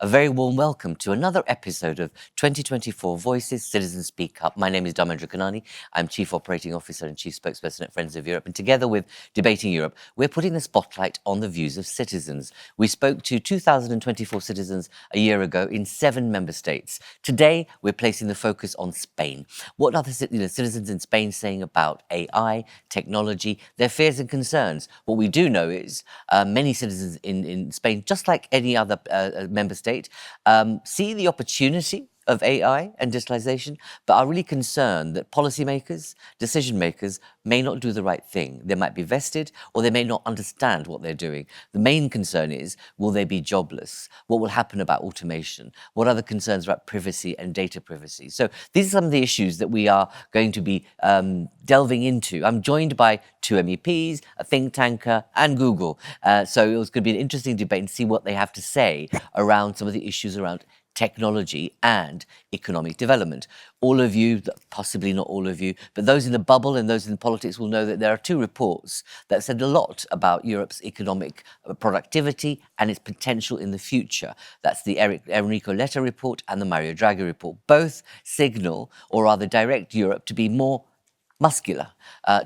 A very warm welcome to another episode of 2024 Voices Citizens Speak Up. My name is Dharmendra Kanani. I'm Chief Operating Officer and Chief Spokesperson at Friends of Europe. And together with Debating Europe, we're putting the spotlight on the views of citizens. We spoke to 2024 citizens a year ago in 7 member states. Today, we're placing the focus on Spain. What are the citizens in Spain saying about AI, technology, their fears and concerns? What we do know is many citizens in Spain, just like any other member state, see the opportunity of AI and digitalization, but are really concerned that policymakers, decision makers may not do the right thing. They might be vested or they may not understand what they're doing. The main concern is, will they be jobless? What will happen about automation? What are the concerns about privacy and data privacy? So these are some of the issues that we are going to be delving into. I'm joined by 2 MEPs, a think tanker, and Google. So it was going to be an interesting debate and see what they have to say around some of the issues around technology and economic development. All of you, possibly not all of you, but those in the bubble and those in politics will know that there are 2 reports that said a lot about Europe's economic productivity and its potential in the future. That's the Enrico Letta report and the Mario Draghi report. Both signal, or rather direct Europe to be more muscular,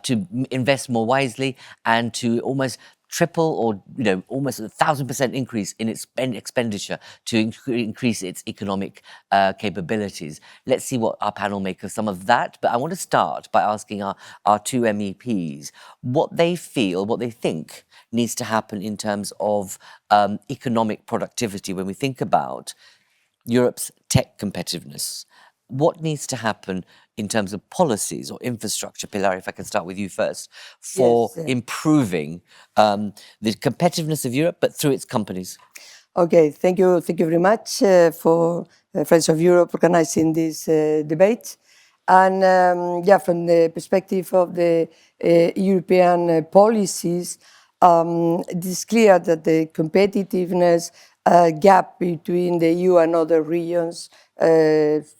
to invest more wisely and to almost triple or almost 1,000% increase in its expenditure to increase its economic capabilities. Let's see what our panel make of some of that. But I want to start by asking our 2 MEPs what they feel, what they think needs to happen in terms of economic productivity when we think about Europe's tech competitiveness. What needs to happen in terms of policies or infrastructure, Pilar, if I can start with you first, for improving the competitiveness of Europe, but through its companies? Okay, thank you very much for Friends of Europe organizing this debate. And from the perspective of the European policies, it is clear that the competitiveness gap between the EU and other regions,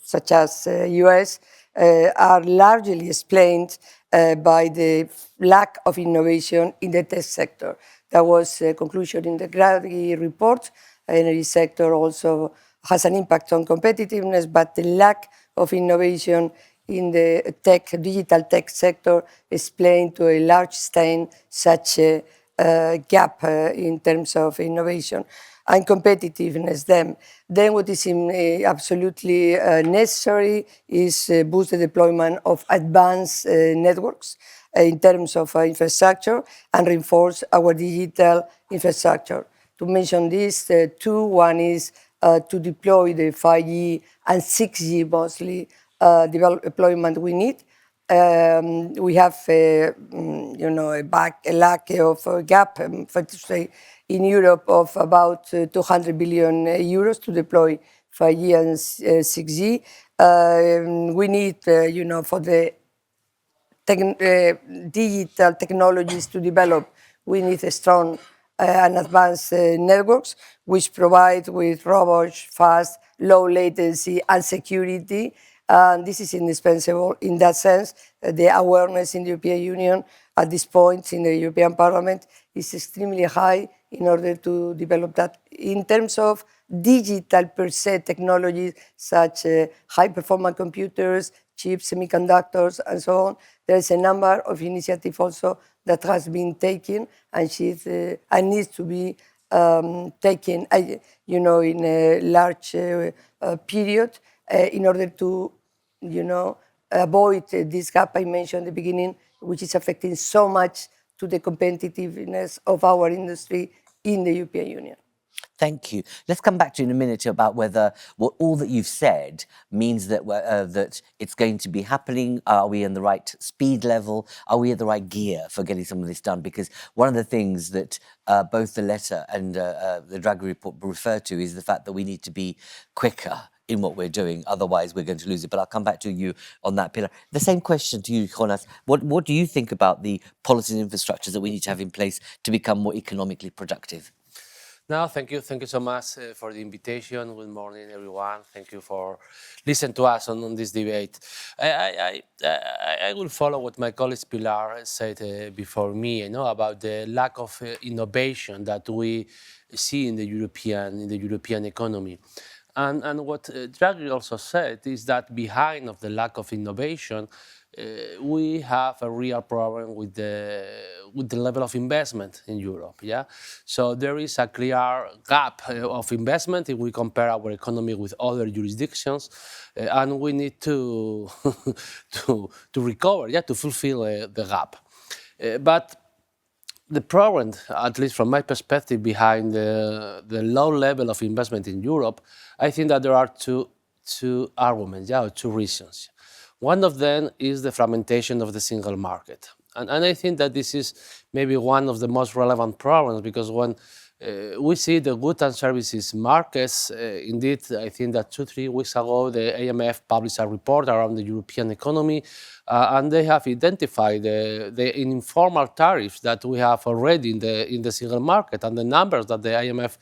such as US, are largely explained by the lack of innovation in the tech sector. That was a conclusion in the Draghi report. Energy sector also has an impact on competitiveness, but the lack of innovation in the digital tech sector explained to a large extent such a gap in terms of innovation and competitiveness. Then what is absolutely necessary is boost the deployment of advanced networks in terms of infrastructure and reinforce our digital infrastructure. To mention these 2, one is to deploy the 5G and 6G mostly deployment we need. We have a lack of gap, to say, in Europe of about 200 billion euros to deploy 5G and 6G. We need, for the digital technologies to develop, we need a strong and advanced networks which provide with robust, fast, low latency and security. This is indispensable. In that sense, the awareness in the European Union at this point in the European Parliament is extremely high in order to develop that. In terms of digital per se technologies, such high-performance computers, chips, semiconductors, and so on, there is a number of initiatives also that has been taken and needs to be taken, in a large period in order to, avoid this gap I mentioned at the beginning, which is affecting so much to the competitiveness of our industry in the European Union. Thank you. Let's come back to in a minute about whether all that you've said means that that it's going to be happening. Are we in the right speed level? Are we at the right gear for getting some of this done? Because one of the things that both the letter and the Draghi report refer to is the fact that we need to be quicker in what we're doing, otherwise we're going to lose it. But I'll come back to you on that, Pilar. The same question to you, Jonas. What do you think about the policies and infrastructures that we need to have in place to become more economically productive? No, thank you so much for the invitation. Good morning, everyone. Thank you for listening to us on this debate. I will follow what my colleague Pilar said before me. About the lack of innovation that we see in the European economy. And what Draghi also said is that behind of the lack of innovation, we have a real problem with the level of investment in Europe. Yeah, so there is a clear gap of investment if we compare our economy with other jurisdictions, and we need to to recover, yeah, to fulfill the gap. But the problem, at least from my perspective, behind the low level of investment in Europe, I think that there are two arguments, yeah, or two reasons. One of them is the fragmentation of the single market. And I think that this is maybe one of the most relevant problems, because when we see the goods and services markets, indeed, I think that 2-3 weeks ago, the IMF published a report around the European economy, and they have identified the informal tariffs that we have already in the single market, and the numbers that the IMF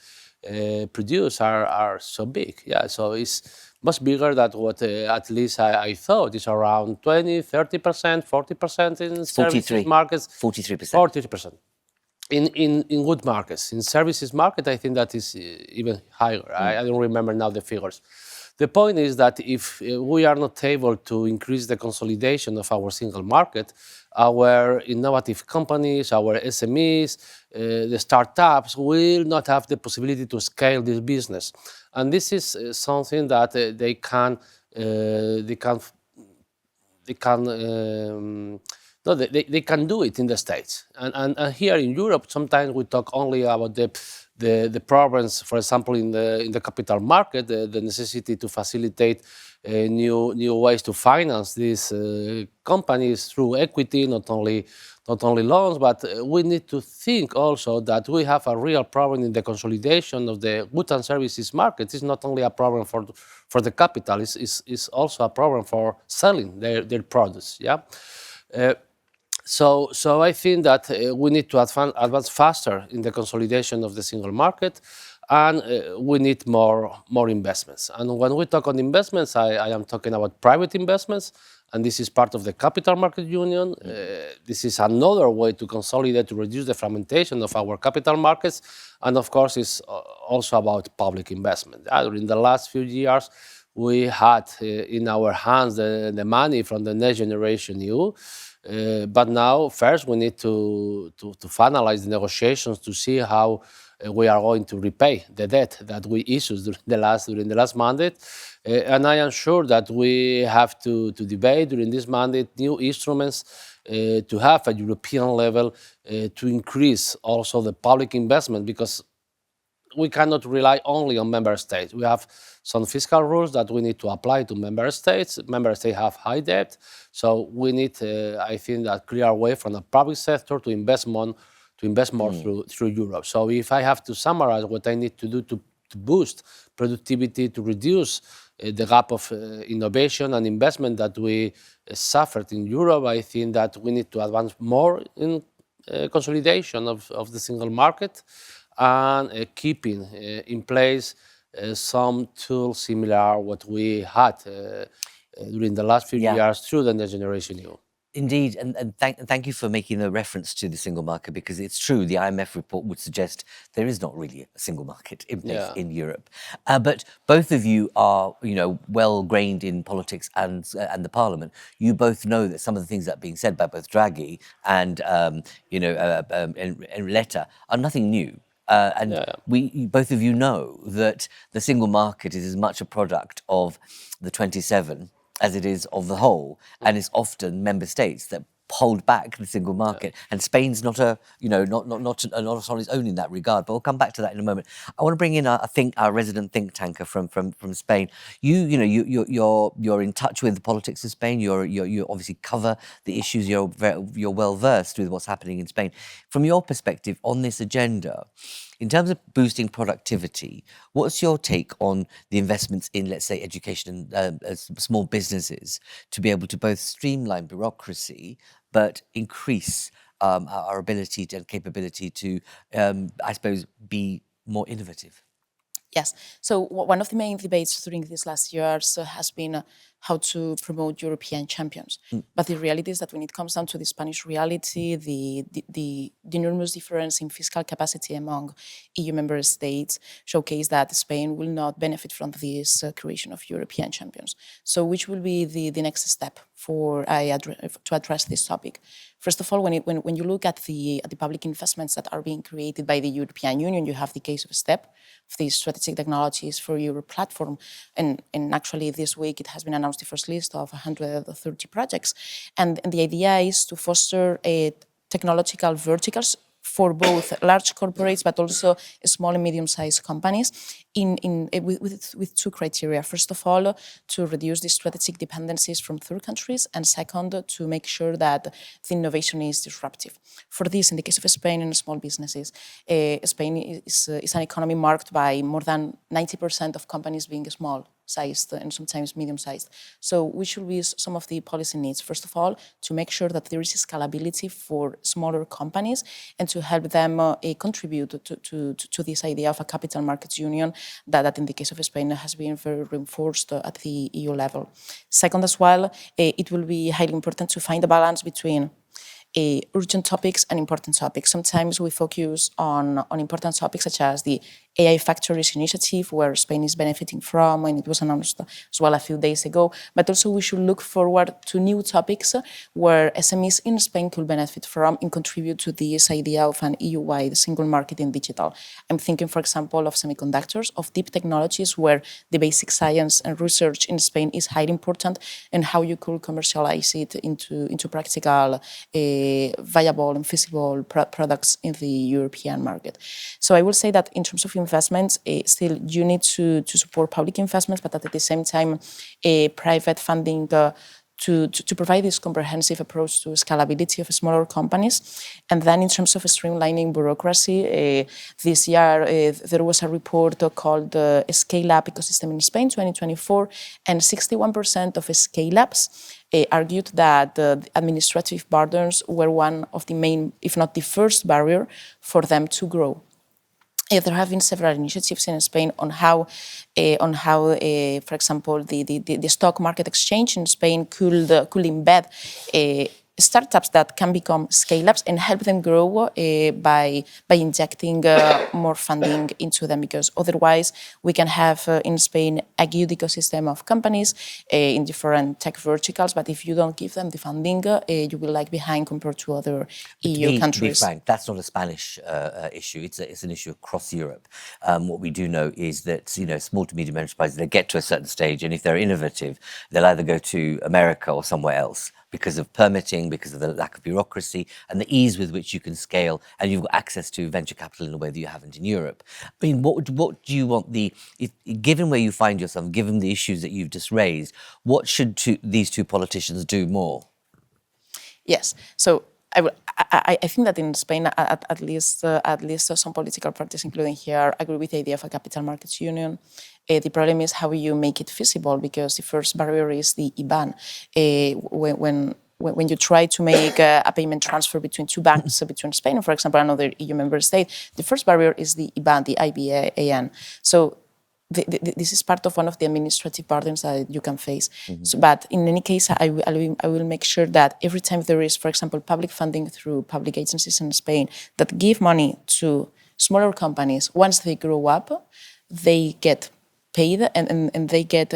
produce are so big. Yeah, so it's much bigger than what at least I thought. It's around 20, 30%, 40% in services markets. 43%. 43%. In good markets. In services market, I think that is even higher. I don't remember now the figures. The point is that if we are not able to increase the consolidation of our single market, our innovative companies, our SMEs, the startups will not have the possibility to scale this business. And this is something that they can no, they can do it in the States. And here in Europe, sometimes we talk only about the problems, for example, in the capital market, the necessity to facilitate new ways to finance these companies through equity, not only loans, but we need to think also that we have a real problem in the consolidation of the goods and services market. It's not only a problem for the capital, it's also a problem for selling their products. Yeah. So I think that we need to advance faster in the consolidation of the single market, and we need more investments. And when we talk on investments, I am talking about private investments, and this is part of the capital market union. This is another way to consolidate, to reduce the fragmentation of our capital markets, and of course, it's also about public investment. In the last few years, we had in our hands the money from the Next Generation EU. But now, first, we need to finalize the negotiations to see how we are going to repay the debt that we issued during the last mandate. And I am sure that we have to debate during this mandate new instruments to have at European level to increase also the public investment, because we cannot rely only on member states. We have some fiscal rules that we need to apply to member states. Member states have high debt, so we need, I think, a clear way from the public sector to invest more through Europe. So if I have to summarize what I need to do to boost productivity, to reduce the gap of innovation and investment that we suffered in Europe, I think that we need to advance more in consolidation of the single market, and keeping in place some tools similar what we had during the last few years through the Next Generation EU. Indeed, and thank you for making the reference to the single market, because it's true, the IMF report would suggest there is not really a single market in place in Europe. But both of you are, well grained in politics and the Parliament. You both know that some of the things that are being said by both Draghi and Enriqueta are nothing new. Both of you know that the single market is as much a product of the 27 as it is of the whole, and it's often member states that hold back the single market. And Spain's not on its own in that regard. But we'll come back to that in a moment. I want to bring in our resident think tanker from Spain. You're in touch with the politics of Spain. You obviously cover the issues. You're well versed with what's happening in Spain. From your perspective on this agenda, in terms of boosting productivity, what's your take on the investments in, let's say, education and small businesses to be able to both streamline bureaucracy but increase our ability and capability to, I suppose, be more innovative? Yes. So one of the main debates during these last years has been how to promote European champions. But the reality is that when it comes down to the Spanish reality, the enormous difference in fiscal capacity among EU member states showcase that Spain will not benefit from this creation of European champions. So which will be the next step to address this topic? First of all, when you look at the public investments that are being created by the European Union, you have the case of STEP, of the Strategic Technologies for Europe platform, and actually this week it has been announced the first list of 130 projects, and the idea is to foster technological verticals for both large corporates but also small and medium-sized companies with two criteria. First of all, to reduce the strategic dependencies from third countries, and second, to make sure that the innovation is disruptive. For this, in the case of Spain and small businesses, Spain is an economy marked by more than 90% of companies being small-sized and sometimes medium-sized. So which should be some of the policy needs? First of all, to make sure that there is scalability for smaller companies and to help them contribute to this idea of a capital markets union that in the case of Spain has been very reinforced at the EU level. Second as well, it will be highly important to find a balance between urgent topics and important topics. Sometimes we focus on important topics such as the AI Factories initiative, where Spain is benefiting from, and it was announced as well a few days ago. But also we should look forward to new topics where SMEs in Spain could benefit from and contribute to this idea of an EU-wide single market in digital. I'm thinking, for example, of semiconductors, of deep technologies, where the basic science and research in Spain is highly important, and how you could commercialize it into practical, viable and feasible products in the European market. So I will say that in terms of investments, still you need to support public investments, but at the same time, private funding to provide this comprehensive approach to scalability of smaller companies. And then in terms of streamlining bureaucracy, this year there was a report called Scale Up Ecosystem in Spain 2024, and 61% of scale-ups argued that administrative burdens were one of the main, if not the first barrier for them to grow. There have been several initiatives in Spain on how, for example, the stock market exchange in Spain could embed startups that can become scale-ups and help them grow by injecting more funding into them, because otherwise we can have in Spain a good ecosystem of companies in different tech verticals, but if you don't give them the funding, you will lag behind compared to other EU countries. To be frank, that's not a Spanish issue. It's an issue across Europe. What we do know is that small to medium enterprises, they get to a certain stage, and if they're innovative, they'll either go to America or somewhere else, because of permitting, because of the lack of bureaucracy, and the ease with which you can scale, and you've got access to venture capital in a way that you haven't in Europe. I mean, what do you want given where you find yourself, given the issues that you've just raised, what should these two politicians do more? Yes. So I think that in Spain, at least some political parties, including here, agree with the idea of a capital markets union. The problem is how you make it feasible, because the first barrier is the IBAN. When you try to make a payment transfer between two banks, between Spain and, for example, another EU member state, the first barrier is the IBAN, the IBAN. So this is part of one of the administrative burdens that you can face. Mm-hmm. So, but in any case, I will make sure that every time there is, for example, public funding through public agencies in Spain that give money to smaller companies, once they grow up, they get paid and they get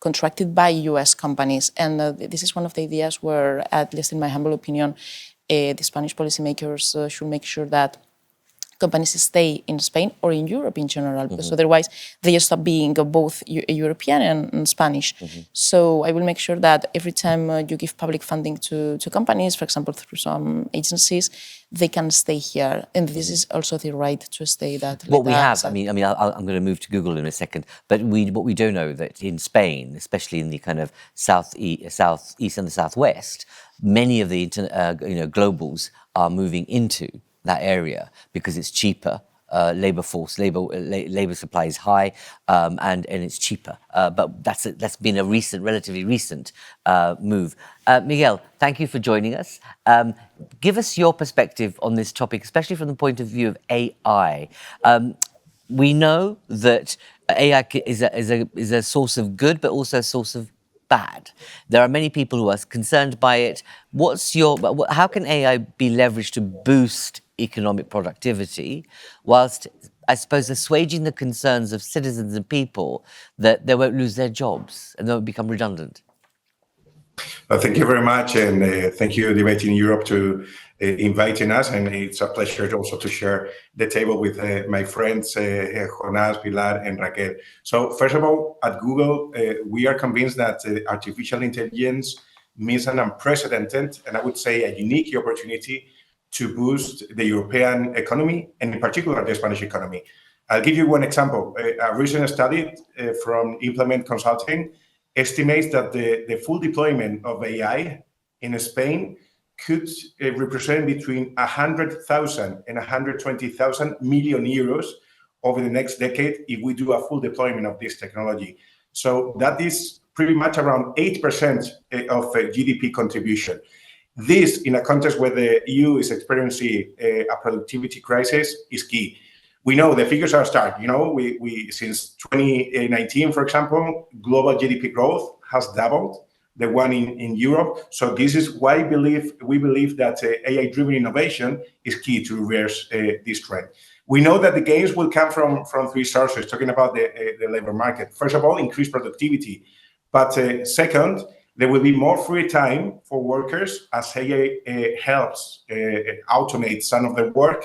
contracted by US companies. And this is one of the ideas where, at least in my humble opinion, the Spanish policymakers should make sure that companies stay in Spain or in Europe in general, because mm-hmm. otherwise they stop being both European and Spanish. Mm-hmm. So I will make sure that every time you give public funding to companies, for example, through some agencies, they can stay here. And this is also the right to stay that. What we have, I'm going to move to Google in a second, but what we do know that in Spain, especially in the kind of southeast and the southwest, many of the globals are moving into that area because it's cheaper labor force. Labor supply is high, and it's cheaper. But that's been a relatively recent move. Miguel, thank you for joining us. Give us your perspective on this topic, especially from the point of view of AI. We know that AI is a source of good, but also a source of bad. There are many people who are concerned by it. How can AI be leveraged to boost economic productivity, whilst I suppose assuaging the concerns of citizens and people that they won't lose their jobs and they won't become redundant? Thank you very much, and thank you, Debating Europe, to inviting us. And it's a pleasure also to share the table with my friends, Jonas, Pilar, and Raquel. So first of all, at Google, we are convinced that artificial intelligence means an unprecedented, and I would say a unique opportunity to boost the European economy, and in particular, the Spanish economy. I'll give you one example. A recent study from Implement Consulting estimates that the full deployment of AI in Spain could represent between 100,000 and 120,000 million euros over the next decade if we do a full deployment of this technology. So that is pretty much around 8% of GDP contribution. This, in a context where the EU is experiencing a productivity crisis, is key. We know the figures are stark. We since 2019, for example, global GDP growth has doubled the one in Europe. So this is why we believe that AI-driven innovation is key to reverse this trend. We know that the gains will come from three sources, talking about the labor market. First of all, increased productivity. But second, there will be more free time for workers as AI helps automate some of their work.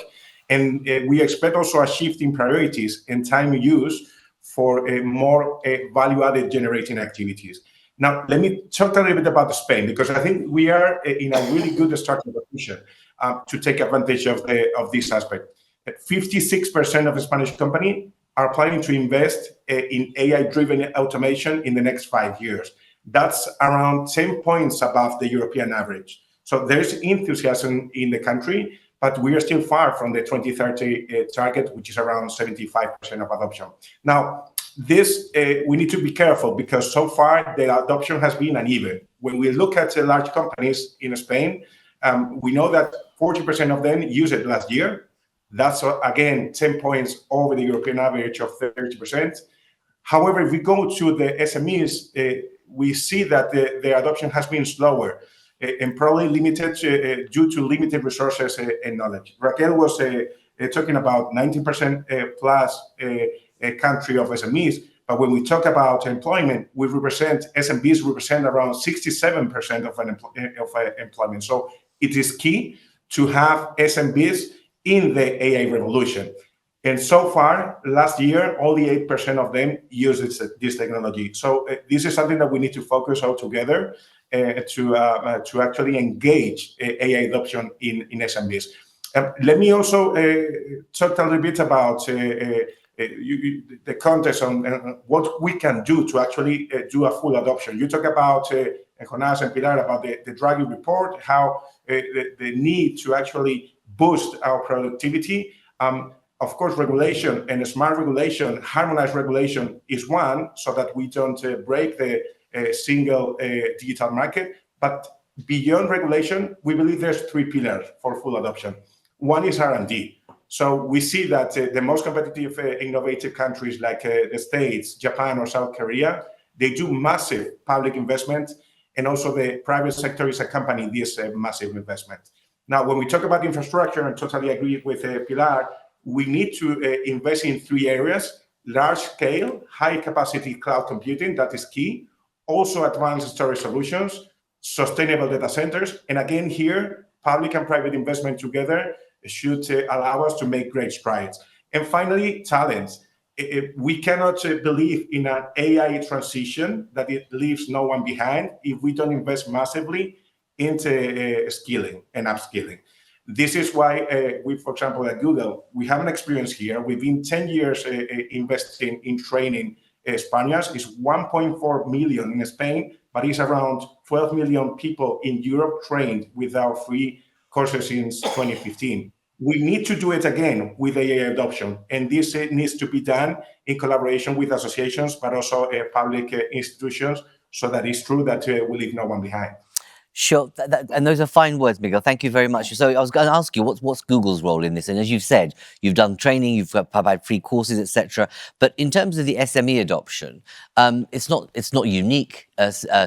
And we expect also a shift in priorities and time use for more value-added generating activities. Now, let me talk a little bit about Spain, because I think we are in a really good starting position to take advantage of this aspect. 56% of Spanish companies are planning to invest in AI-driven automation in the next 5 years. That's around 10 points above the European average. So there's enthusiasm in the country, but we are still far from the 2030 target, which is around 75% of adoption. Now, this we need to be careful, because so far the adoption has been uneven. When we look at large companies in Spain, we know that 40% of them used it last year. That's, again, 10 points over the European average of 30%. However, if we go to the SMEs, we see that the adoption has been slower and probably limited due to limited resources and knowledge. Raquel was talking about 90% plus country of SMEs, but when we talk about employment, SMBs represent around 67% of employment. So it is key to have SMBs in the AI revolution. And so far, last year, only 8% of them use this technology. So this is something that we need to focus on together to actually engage AI adoption in SMBs. Let me also talk a little bit about the context on what we can do to actually do a full adoption. You talk about, Jonas and Pilar, about the Draghi report, how the need to actually boost our productivity. Of course, regulation and smart regulation, harmonized regulation is one, so that we don't break the single digital market. But beyond regulation, we believe there's three pillars for full adoption. One is R&D. So we see that the most competitive, innovative countries like the States, Japan, or South Korea, they do massive public investment, and also the private sector is accompanying this massive investment. Now, when we talk about infrastructure, and totally agree with Pilar, we need to invest in three areas: large-scale, high-capacity cloud computing, that is key; also advanced storage solutions; sustainable data centers. And again, here, public and private investment together should allow us to make great strides. And finally, talent. We cannot believe in an AI transition that it leaves no one behind if we don't invest massively into skilling and upskilling. This is why we, for example, at Google, we have an experience here. We've been 10 years investing in training Spaniards. It's 1.4 million in Spain, but it's around 12 million people in Europe trained with our free courses since 2015. we need to do it again with AI adoption. And this needs to be done in collaboration with associations, but also public institutions, so that it's true that we leave no one behind. Sure, and those are fine words, Miguel. Thank you very much. So I was going to ask you, what's Google's role in this? And as you've said, you've done training, you've provided free courses, etc. But in terms of the SME adoption, it's not unique.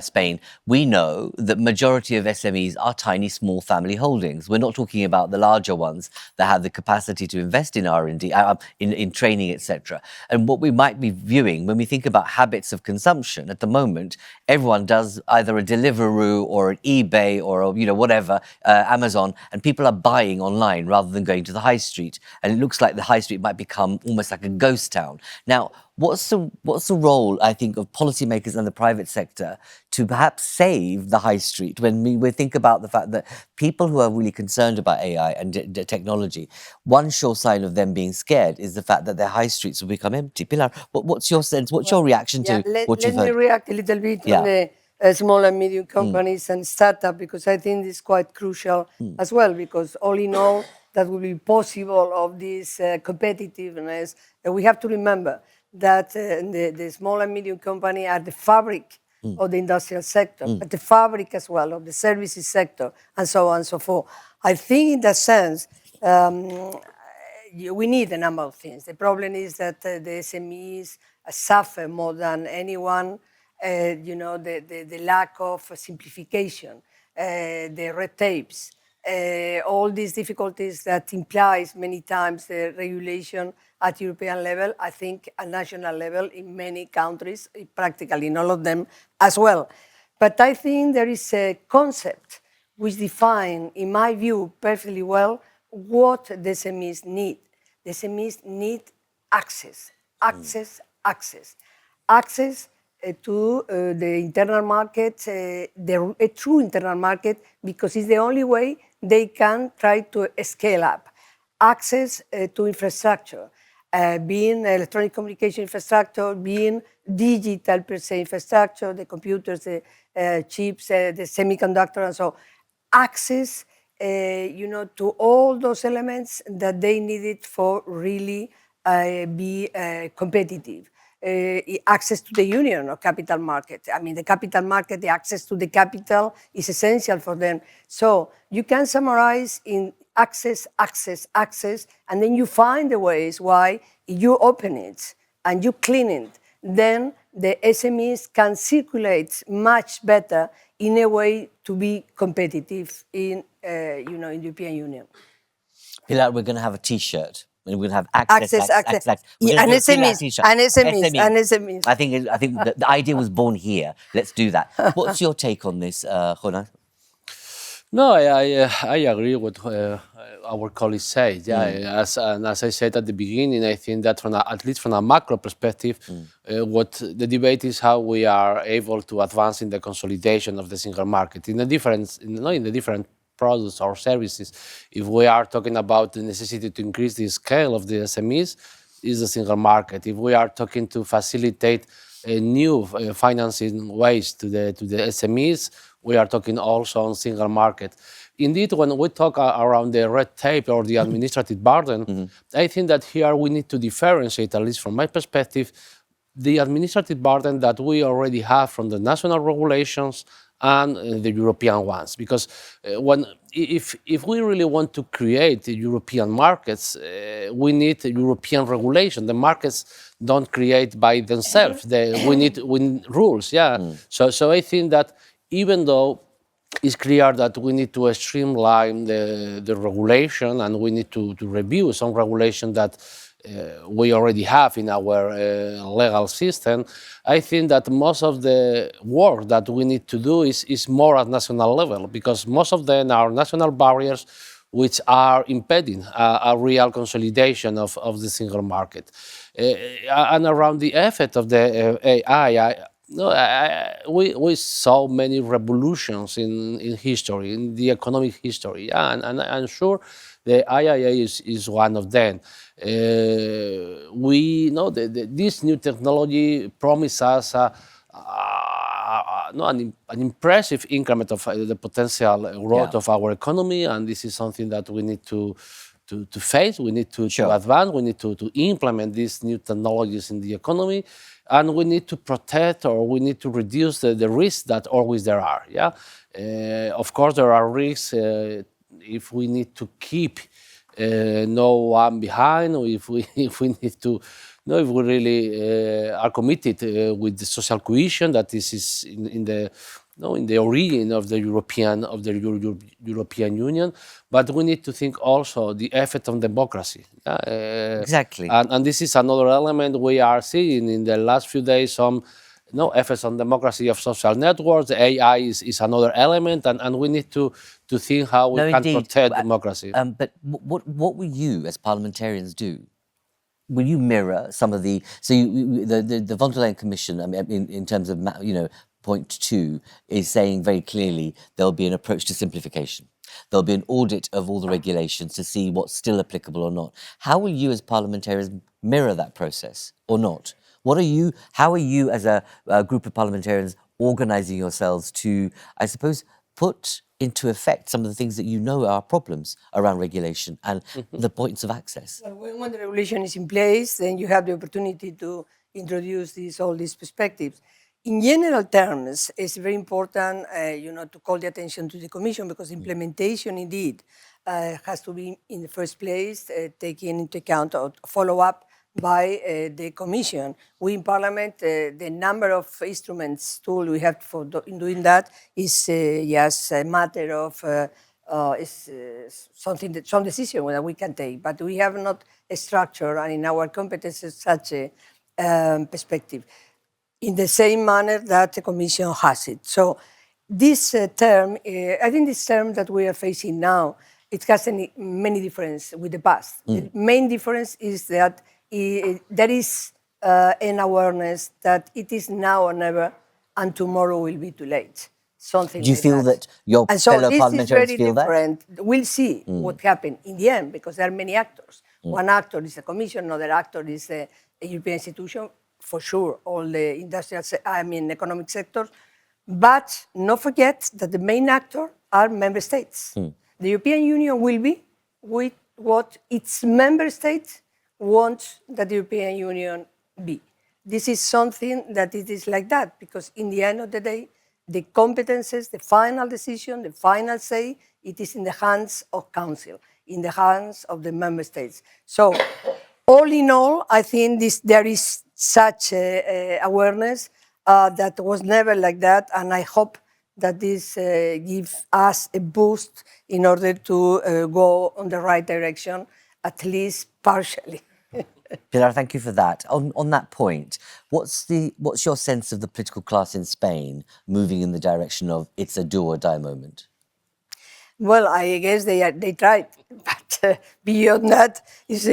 Spain, we know that majority of SMEs are tiny, small family holdings. We're not talking about the larger ones that have the capacity to invest in R&D, in training, etc. And what we might be viewing when we think about habits of consumption at the moment, everyone does either a Deliveroo or an eBay or whatever, Amazon, and people are buying online rather than going to the high street. And it looks like the high street might become almost like a ghost town. Now, what's the role, I think, of policymakers and the private sector to perhaps save the high street when we think about the fact that people who are really concerned about AI and technology, one sure sign of them being scared is the fact that their high streets will become empty. Pilar, what's your sense? What's your reaction to what you've heard? Let me react a little bit on the small and medium companies and startup, because I think it's quite crucial as well, because all in all, that will be possible of this competitiveness. We have to remember that the small and medium company are the fabric of the industrial sector, but the fabric as well of the services sector, and so on and so forth. I think in that sense, we need a number of things. The problem is that the SMEs suffer more than anyone, the lack of simplification, the red tapes, all these difficulties that implies many times the regulation at European level, I think at national level in many countries, practically in all of them as well. But I think there is a concept which defines, in my view, perfectly well what the SMEs need. The SMEs need access to the internal market, a true internal market, because it's the only way they can try to scale up. Access to infrastructure, being electronic communication infrastructure, being digital per se infrastructure, the computers, the chips, the semiconductor, and so access, to all those elements that they needed for really be competitive. Access to the union or capital market. I mean, the capital market, the access to the capital is essential for them. So you can summarize in access, and then you find the ways why you open it and you clean it, then the SMEs can circulate much better in a way to be competitive in the European Union. Pilar, we're going to have a T-shirt. We're going to have access. Yeah, and SMEs. I think the idea was born here. Let's do that. What's your take on this, Jonas? No, I agree with our colleagues say. Yeah, as I said at the beginning, I think that at least from a macro perspective, what the debate is how we are able to advance in the consolidation of the single market in the different products or services. If we are talking about the necessity to increase the scale of the SMEs, is the single market. If we are talking to facilitate new financing ways to the SMEs, we are talking also on single market. Indeed, when we talk around the red tape or the administrative burden, I think that here we need to differentiate, at least from my perspective, the administrative burden that we already have from the national regulations and the European ones. Because if we really want to create European markets, we need European regulation. The markets don't create by themselves. We need rules, So I think that even though it's clear that we need to streamline the regulation and we need to review some regulation that we already have in our legal system, I think that most of the work that we need to do is more at national level, because most of them are national barriers which are impeding a real consolidation of the single market. And around the effect of the AI, we saw many revolutions in history, in the economic history, and I'm sure the IIA is one of them. We know that this new technology promises us an impressive increment of the potential growth of our economy, and this is something that we need to face. We need to advance. We need to implement these new technologies in the economy, and we need to protect, or we need to reduce the risks that always there are. Yeah, of course there are risks if we need to keep no one behind, or if we need to. No, if we really are committed with the social cohesion that this is in the origin of the European Union, but we need to think also the effect on democracy. Exactly. And this is another element we are seeing in the last few days. Some effects on democracy of social networks. AI is another element, and we need to think how we can protect democracy. But what will you, as parliamentarians, do? Will you mirror some of the the von der Leyen Commission? I mean, in terms of point 2 is saying very clearly there'll be an approach to simplification. There'll be an audit of all the regulations to see what's still applicable or not. How will you, as parliamentarians, mirror that process or not? How are you, as a group of parliamentarians, organising yourselves to, I suppose, put into effect some of the things that you know are problems around regulation and the points of access? Well, when the regulation is in place, then you have the opportunity to introduce all these perspectives. In general terms, it's very important, to call the attention to the Commission, because implementation indeed has to be in the first place taken into account or follow-up by the Commission. We in Parliament, the number of tools we have in doing that is just a matter of some decision that we can take, but we have not a structure and in our competences such a perspective in the same manner that the Commission has it. So this term, I think this term that we are facing now, it has many differences with the past. The main difference is that there is an awareness that it is now or never, and tomorrow will be too late. Something. Do you feel that your fellow parliamentarians feel that? We'll see what happens in the end, because there are many actors. One actor is the Commission, another actor is the European institution, for sure, all the economic sectors. But not forget that the main actor are member states. The European Union will be with what its member states want that the European Union be. This is something that it is like that, because in the end of the day, the competences, the final decision, the final say, it is in the hands of Council, in the hands of the member states. So, all in all, I think there is such awareness that was never like that, and I hope that this gives us a boost in order to go on the right direction, at least partially. Pilar, thank you for that. On that point, what's your sense of the political class in Spain moving in the direction of it's a do or die moment? Well, I guess they tried, but beyond that is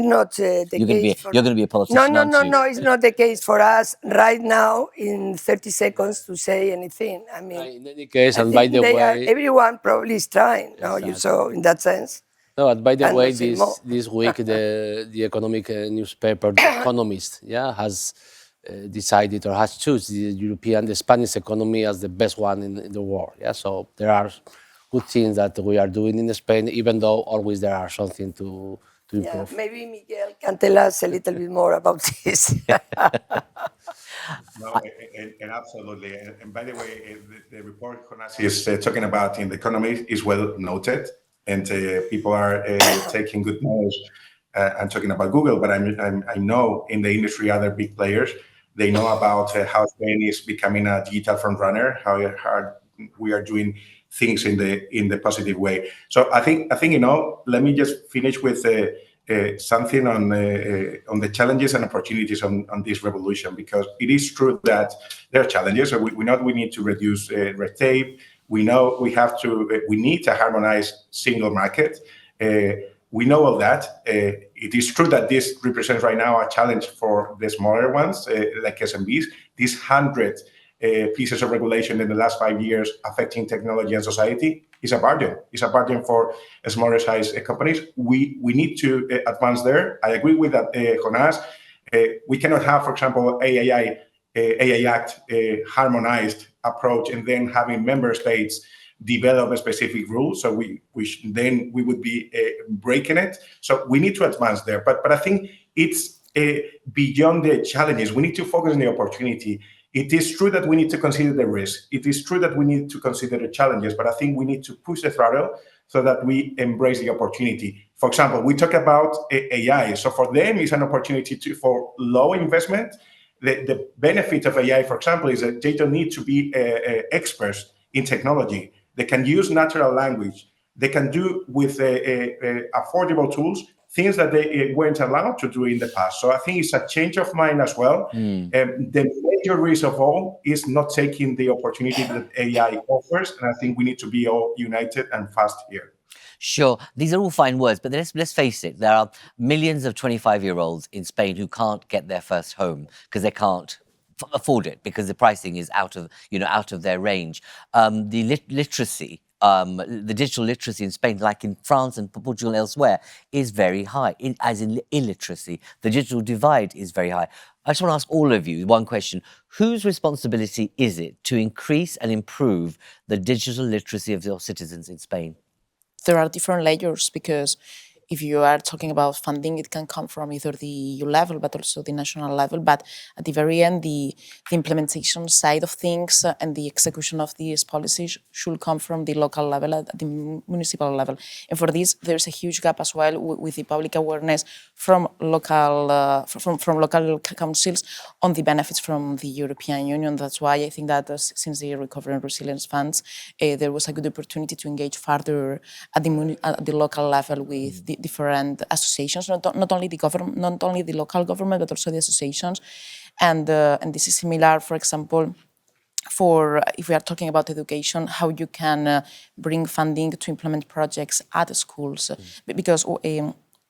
not the case. You're going to be a politician, No, it's not the case for us right now in 30 seconds to say anything. I mean, in any case, and by the way, everyone probably is trying. No, you saw in that sense. No, and by the way, this week the economic newspaper, The Economist, has decided or has chosen the Spanish economy as the best one in the world. Yeah, so there are good things that we are doing in Spain, even though always there are something to improve. Yeah, maybe Miguel can tell us a little bit more about this. No, and absolutely. And by the way, the report Jonas is talking about in the economy is well noted, and people are taking good notes and talking about Google. But I know in the industry, other big players, they know about how Spain is becoming a digital front runner, how hard we are doing things in the positive way. So I think let me just finish with something on the challenges and opportunities on this revolution, because it is true that there are challenges. So we know we need to reduce red tape. We know we need a harmonized single market. We know all that. It is true that this represents right now a challenge for the smaller ones, like SMEs. These 100 pieces of regulation in the last 5 years affecting technology and society is a burden. It's a burden for smaller size companies. We need to advance there. I agree with that, Jonas. We cannot have, for example, AI Act harmonized approach and then having member states develop specific rules. So then we would be breaking it. So we need to advance there. But I think it's beyond the challenges. We need to focus on the opportunity. It is true that we need to consider the risk. It is true that we need to consider the challenges, but I think we need to push the throttle so that we embrace the opportunity. For example, we talk about AI. So for them, it's an opportunity for low investment. The benefit of AI, for example, is that they don't need to be experts in technology. They can use natural language. They can do with affordable tools things that they weren't allowed to do in the past. So I think it's a change of mind as well. The major risk of all is not taking the opportunity that AI offers, and I think we need to be all united and fast here. Sure, these are all fine words, but let's face it, there are millions of 25-year-olds in Spain who can't get their first home because they can't afford it, because the pricing is out of their range. The literacy, the digital literacy in Spain, like in France and Portugal and elsewhere, is very high, as in illiteracy. The digital divide is very high. I just want to ask all of you one question. Whose responsibility is it to increase and improve the digital literacy of your citizens in Spain? There are different layers, because if you are talking about funding, it can come from either the EU level, but also the national level. But at the very end, the implementation side of things and the execution of these policies should come from the local level, at the municipal level. And for this, there's a huge gap as well with the public awareness from local councils on the benefits from the European Union. That's why I think that since the Recovery and Resilience Funds, there was a good opportunity to engage further at the local level with the different associations, not only the local government, but also the associations. And this is similar, for example, for if we are talking about education, how you can bring funding to implement projects at schools, because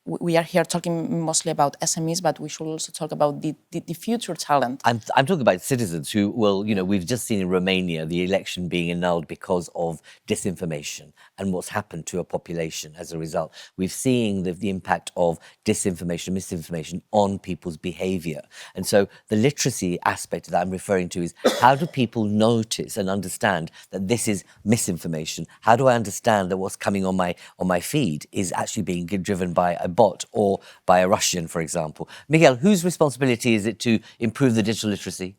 we are here talking mostly about SMEs, but we should also talk about the future talent. I'm talking about citizens who will, we've just seen in Romania the election being annulled because of disinformation and what's happened to a population as a result. We've seen the impact of disinformation, misinformation on people's behavior. And so the literacy aspect that I'm referring to is, how do people notice and understand that this is misinformation? How do I understand that what's coming on my feed is actually being driven by a bot or by a Russian, for example? Miguel, whose responsibility is it to improve the digital literacy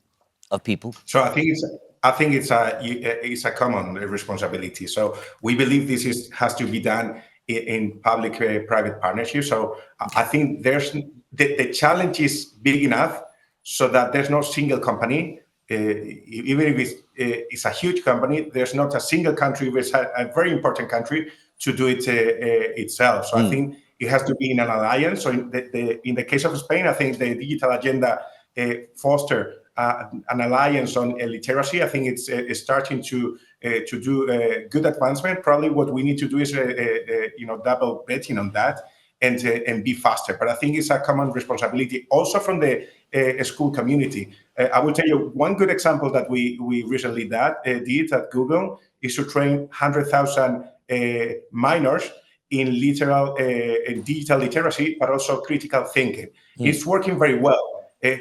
of people? So I think it's a common responsibility. So we believe this has to be done in public-private partnership. So I think the challenge is big enough so that there's no single company, even if it's a huge company, there's not a single country, which is a very important country, to do it itself. So I think it has to be in an alliance. So in the case of Spain, I think the digital agenda foster an alliance on literacy. I think it's starting to do good advancement. Probably what we need to do is double betting on that and be faster. But I think it's a common responsibility also from the school community. I will tell you one good example that we recently did at Google is to train 100,000 minors in digital literacy, but also critical thinking. It's working very well.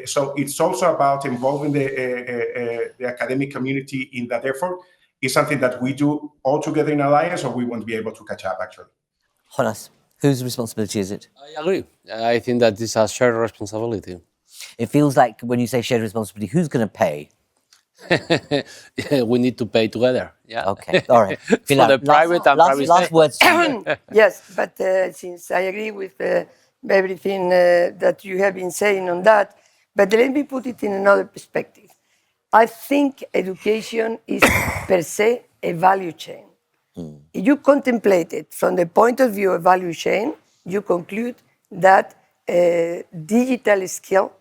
So it's also about involving the academic community in that effort. It's something that we do all together in alliance, or we won't be able to catch up, actually. Jonas, whose responsibility is it? I agree. I think that this is a shared responsibility. It feels like when you say shared responsibility, who's going to pay? We need to pay together. Yeah. Okay. All right. For the private and private. Last words. Yes, but since I agree with everything that you have been saying on that, but let me put it in another perspective. I think education is per se a value chain. If you contemplate it from the point of view of value chain, you conclude that digital skill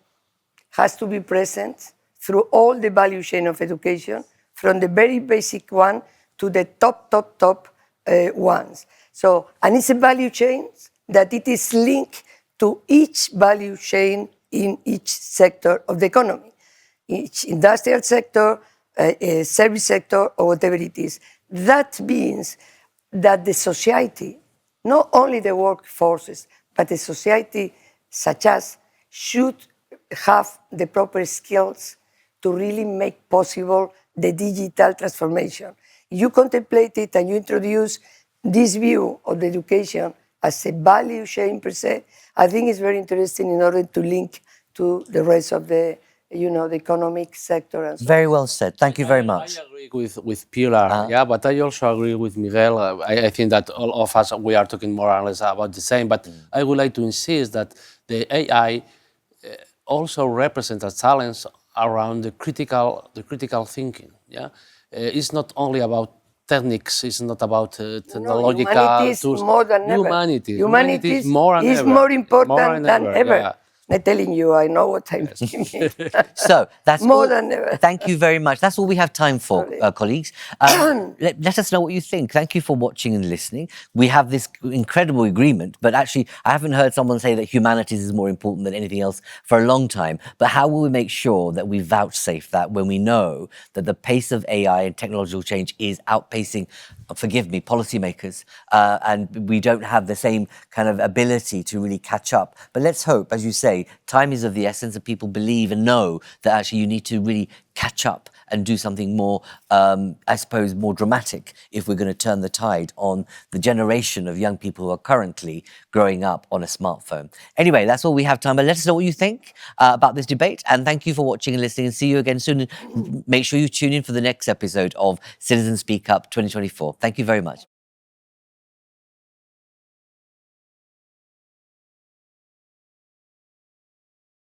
has to be present through all the value chain of education, from the very basic one to the top ones. So, and it's a value chain that it is linked to each value chain in each sector of the economy, each industrial sector, service sector, or whatever it is. That means that the society, not only the workforces, but the society such as should have the proper skills to really make possible the digital transformation. you contemplate it and you introduce this view of the education as a value chain per se, I think it's very interesting in order to link to the rest of the, the economic sector and so Very well said. Thank you very I much. agree with Pilar, yeah, but I also agree with Miguel. I think that all of us, we are talking more or less about the same, but I would like to insist that the AI also represents a challenge around the critical thinking, yeah. It's not only about techniques, it's not about technological humanities tools. more than ever. Humanities more than is ever. more important More than ever. Yeah. I'm telling you, I know what I mean. So that's More all. than ever. Thank you very much. That's all we have time for, colleagues. Let us know what you think. Thank you for watching and listening. We have this incredible agreement, but actually, I haven't heard someone say that humanities is more important than anything else for a long time. But how will we make sure that we vouchsafe that when we know that the pace of AI and technological change is outpacing, forgive me, policymakers, and we don't have the same kind of ability to really catch up. But let's hope, as you say, time is of the essence, and people believe and know that actually you need to really catch up and do something more, I suppose, more dramatic if we're going to turn the tide on the generation of young people who are currently growing up on a smartphone. Anyway, that's all we have time. But let us know what you think about this debate. And thank you for watching and listening, and see you again soon. And make sure you tune in for the next episode of Citizens Speak Up 2024. Thank you very much.